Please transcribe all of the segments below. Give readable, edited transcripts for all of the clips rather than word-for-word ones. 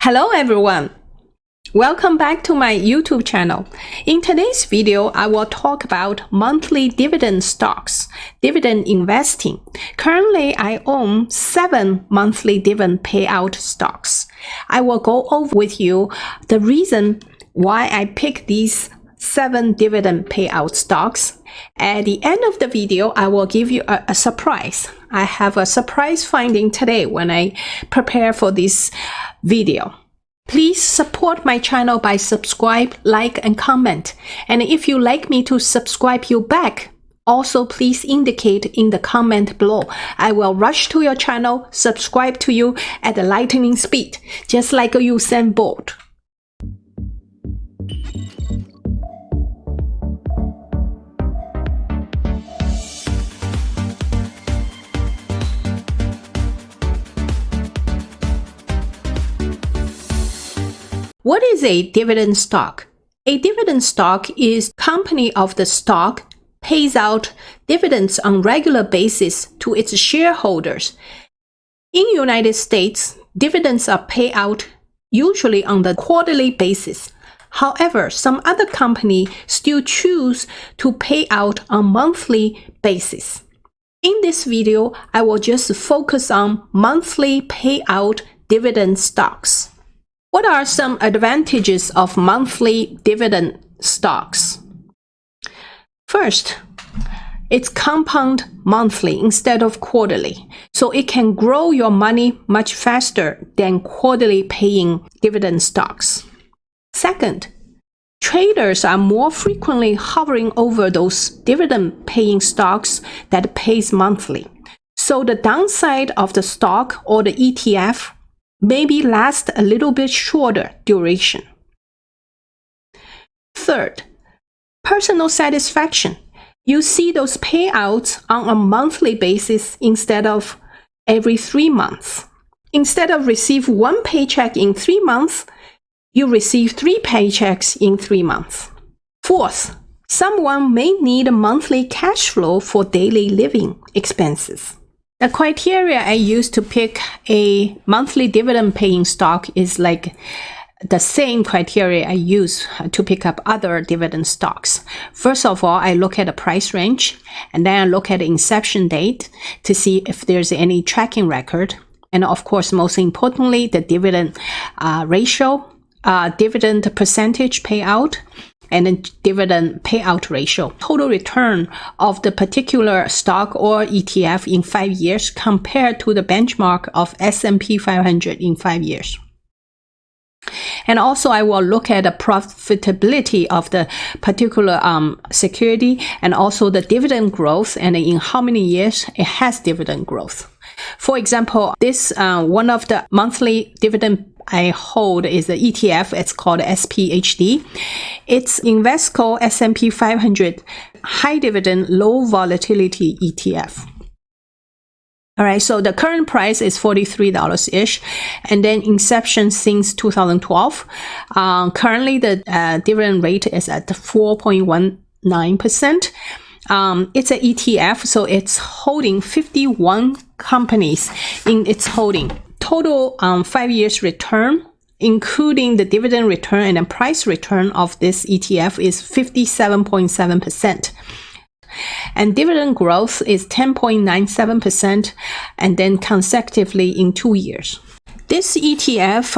Hello everyone! Welcome back to my YouTube channel. In today's video, I will talk about monthly dividend stocks, dividend investing. Currently, I own 7 monthly dividend payout stocks. I will go over with you the reason why I pick these 7 dividend payout stocks. At the end of the video, I will give you a surprise. I have a surprise finding today when I prepare for this video. Please support my channel by subscribe, like, and comment. And if you like me to subscribe you back, also please indicate in the comment below. I will rush to your channel, subscribe to you at the lightning speed, just like a Usain Bolt. What is a dividend stock? A dividend stock is company of the stock pays out dividends on regular basis to its shareholders. In United States, dividends are paid out usually on the quarterly basis. However, some other companies still choose to pay out on monthly basis. In this video, I will just focus on monthly payout dividend stocks. What are some advantages of monthly dividend stocks? First, it's compound monthly instead of quarterly, so it can grow your money much faster than quarterly paying dividend stocks. Second, traders are more frequently hovering over those dividend paying stocks that pays monthly. So the downside of the stock or the ETF maybe last a little bit shorter duration. Third, personal satisfaction. You see those payouts on a monthly basis instead of every 3 months. Instead of receive 1 paycheck in 3 months, you receive 3 paychecks in 3 months. Fourth, someone may need a monthly cash flow for daily living expenses. The criteria I use to pick a monthly dividend paying stock is like the same criteria I use to pick up other dividend stocks. First of all, I look at the price range, and then I look at the inception date to see if there's any tracking record. And of course, most importantly, the dividend ratio, dividend percentage payout, and then dividend payout ratio, total return of the particular stock or ETF in 5 years compared to the benchmark of S&P 500 in 5 years. And also I will look at the profitability of the particular security and also the dividend growth and in how many years it has dividend growth. For example, this one of the monthly dividend I hold is the ETF. It's called SPHD. It's Invesco S&P 500 high dividend, low volatility ETF. All right, so the current price is $43-ish, and then inception since 2012. Currently, the dividend rate is at 4.19%. It's an ETF, so it's holding 51 companies in its holding. Total 5 years return, including the dividend return and the price return of this ETF, is 57.7%. And dividend growth is 10.97%, and then consecutively in 2 years. This ETF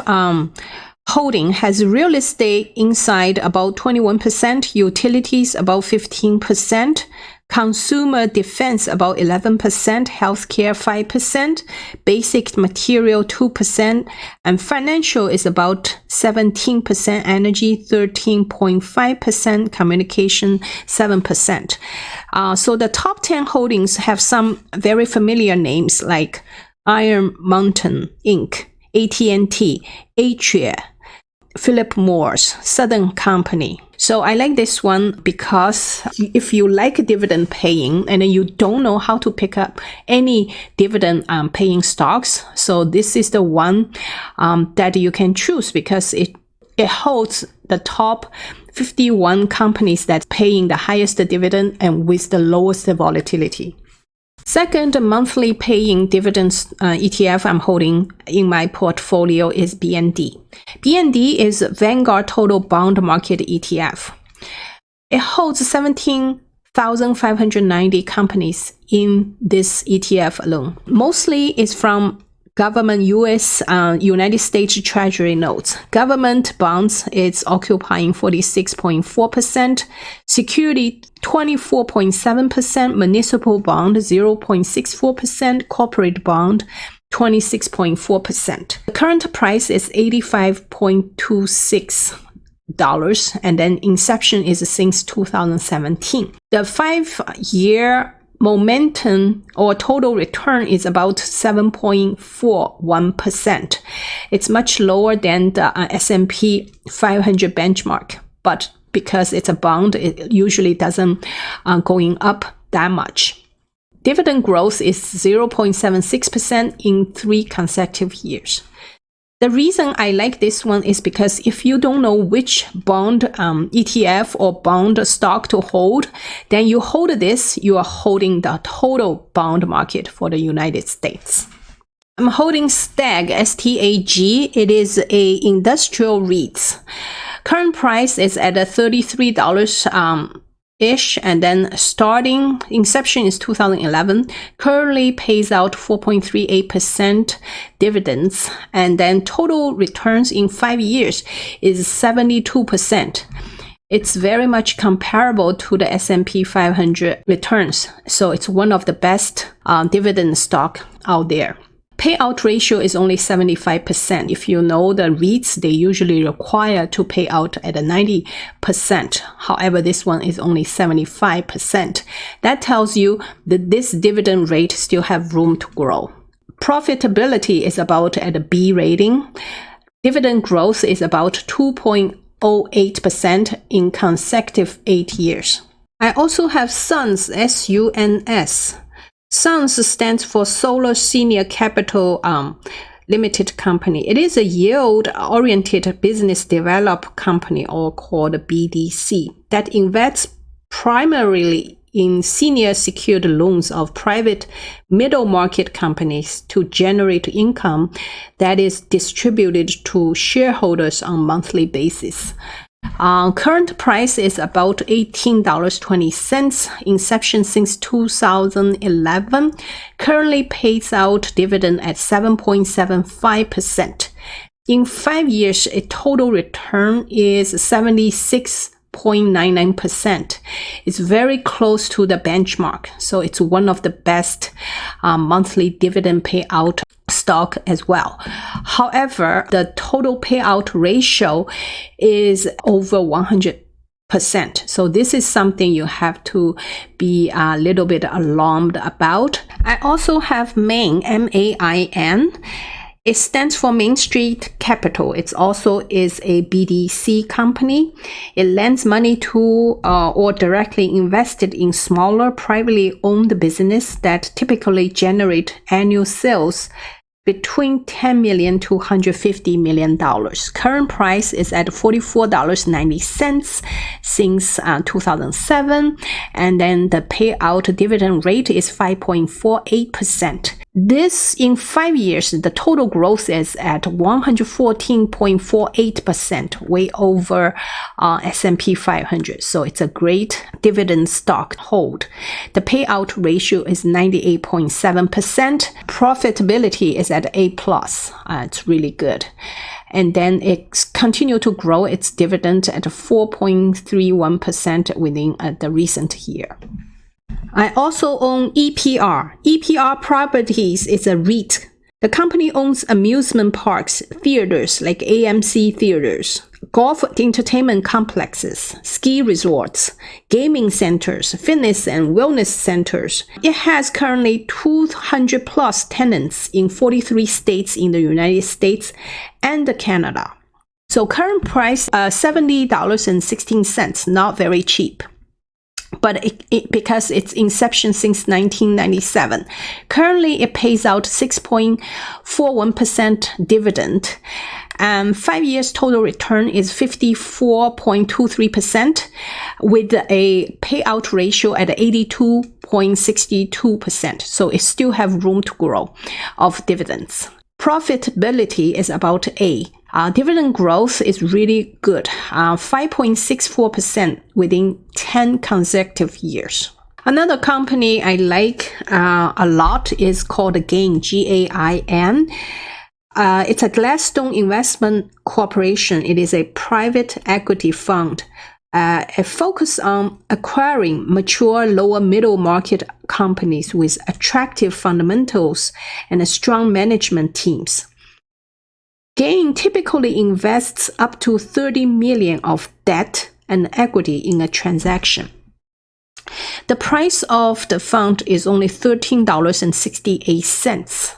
holding has real estate inside about 21%, utilities about 15%, consumer defense about 11%, healthcare 5%, basic material 2%, and financial is about 17%, energy 13.5%, communication 7%. So the top 10 holdings have some very familiar names like Iron Mountain Inc., AT&T, Atria, Philip Morris, Southern Company. So I like this one because if you like dividend paying and you don't know how to pick up any dividend paying stocks, so this is the one that you can choose because it holds the top 51 companies that's paying the highest dividend and with the lowest volatility. Second monthly paying dividends ETF I'm holding in my portfolio is BND. BND is Vanguard Total Bond Market ETF. It holds 17,590 companies in this ETF alone. Mostly it's from government United States Treasury notes. Government bonds is occupying 46.4%, security 24.7%, municipal bond 0.64%, corporate bond 26.4%. The current price is $85.26, and then inception is since 2017. The 5-year momentum or total return is about 7.41%. It's much lower than the S&P 500 benchmark, but because it's a bond, it usually doesn't going up that much. Dividend growth is 0.76% in 3 consecutive years. The reason I like this one is because if you don't know which bond ETF or bond stock to hold, then you hold this, you are holding the total bond market for the United States. I'm holding STAG, S-T-A-G. It is a industrial REITs. Current price is at $33 ish, and then starting inception is 2011, currently pays out 4.38% dividends, and then total returns in 5 years is 72%. It's very much comparable to the S&P 500 returns, so it's one of the best dividend stock out there. Payout ratio is only 75%. If you know the REITs, they usually require to pay out at a 90%. However, this one is only 75%. That tells you that this dividend rate still have room to grow. Profitability is about at a B rating. Dividend growth is about 2.08% in consecutive 8 years. I also have SUNS, S-U-N-S. SUNS stands for Solar Senior Capital Limited Company. It is a yield-oriented business development company, or called BDC, that invests primarily in senior secured loans of private middle market companies to generate income that is distributed to shareholders on a monthly basis. Current price is about $18.20. Inception since 2011. Currently pays out dividend at 7.75%. In 5 years, a total return is 76.99%. It's very close to the benchmark, so it's one of the best monthly dividend payout stock as well. However, the total payout ratio is over 100%. So this is something you have to be a little bit alarmed about. I also have Main, M-A-I-N. It stands for Main Street Capital. It also is a BDC company. It lends money to or directly invested in smaller privately owned business that typically generate annual sales between $10 million to $150 million. Current price is at $44.90 since 2007, and then the payout dividend rate is 5.48%. This, in 5 years, the total growth is at 114.48%, way over S&P 500. So it's a great dividend stock hold. The payout ratio is 98.7%. Profitability is at A+. It's really good. And then it continued to grow its dividend at 4.31% within the recent year. I also own EPR. EPR Properties is a REIT. The company owns amusement parks, theaters like AMC theaters, golf entertainment complexes, ski resorts, gaming centers, fitness and wellness centers. It has currently 200 plus tenants in 43 states in the United States and Canada. So current price $70.16, not very cheap. but because its inception since 1997. Currently, it pays out 6.41% dividend. 5 years total return is 54.23% with a payout ratio at 82.62%. So it still have room to grow of dividends. Profitability is about A. Dividend growth is really good, 5.64% within 10 consecutive years. Another company I like a lot is called GAIN, G-A-I-N. It's a Gladstone Investment Corporation. It is a private equity fund. It focuses on acquiring mature lower middle market companies with attractive fundamentals and strong management teams. GAIN typically invests up to $30 million of debt and equity in a transaction. The price of the fund is only $13.68.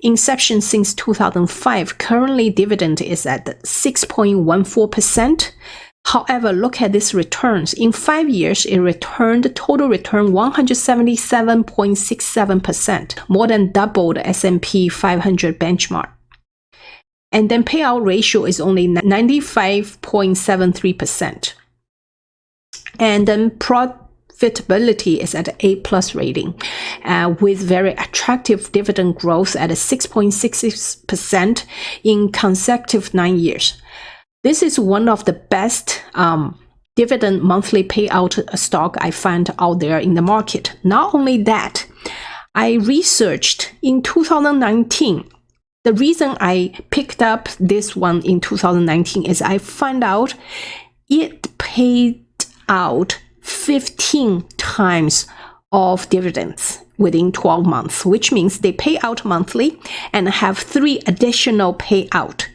Inception since 2005. Currently, dividend is at 6.14%. However, look at these returns. In 5 years, it returned total return 177.67%, more than double the S&P 500 benchmark. And then payout ratio is only 95.73%. And then profitability is at A+ rating, with very attractive dividend growth at 6.66% in consecutive 9 years. This is one of the best dividend monthly payout stock I find out there in the market. Not only that, I researched in 2019. The reason I picked up this one in 2019 is I found out it paid out 15 times of dividends within 12 months, which means they pay out monthly and have 3 additional payout.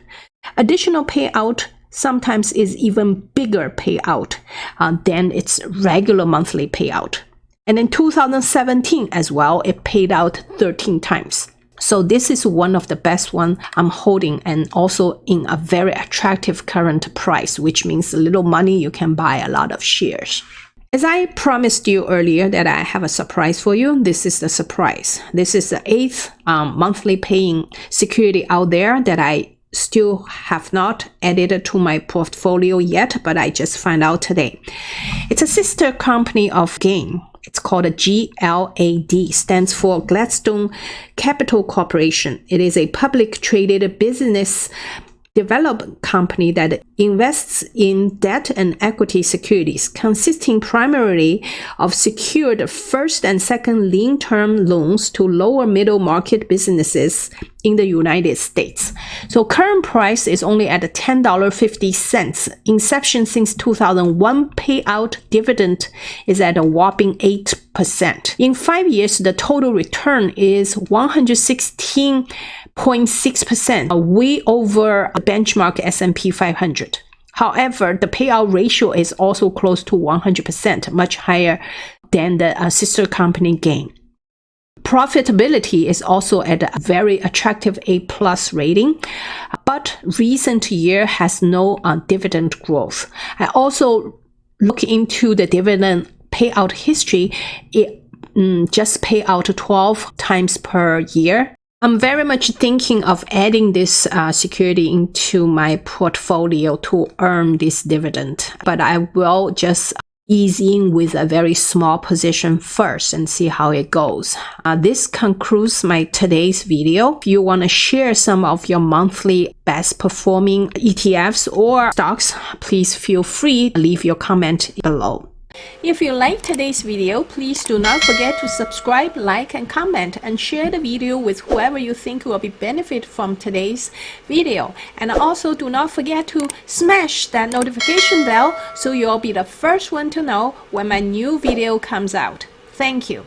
Additional payout sometimes is even bigger payout than its regular monthly payout. And in 2017 as well, it paid out 13 times. So this is one of the best one I'm holding, and also in a very attractive current price, which means a little money you can buy a lot of shares. As I promised you earlier that I have a surprise for you, this is the surprise. This is the 8th monthly paying security out there that I still have not added to my portfolio yet, but I just found out today. It's a sister company of GAIN. It's called a GLAD, stands for Gladstone Capital Corporation. It is a public traded business development company that invests in debt and equity securities, consisting primarily of secured first and second lien term loans to lower middle market businesses in the United States. So current price is only at $10.50. Inception since 2001, payout dividend is at a whopping 8%. In 5 years, the total return is 116.6%, way over the benchmark S&P 500. However, the payout ratio is also close to 100%, much higher than the sister company GAIN. Profitability is also at a very attractive A+ rating, but recent year has no dividend growth. I also look into the dividend payout history. It just pay out 12 times per year. I'm very much thinking of adding this security into my portfolio to earn this dividend, but I will just ease in with a very small position first and see how it goes. This concludes my today's video. If you want to share some of your monthly best performing ETFs or stocks, please feel free to leave your comment below. If you like today's video, please do not forget to subscribe, like, and comment, and share the video with whoever you think will be benefit from today's video. And also do not forget to smash that notification bell so you'll be the first one to know when my new video comes out. Thank you.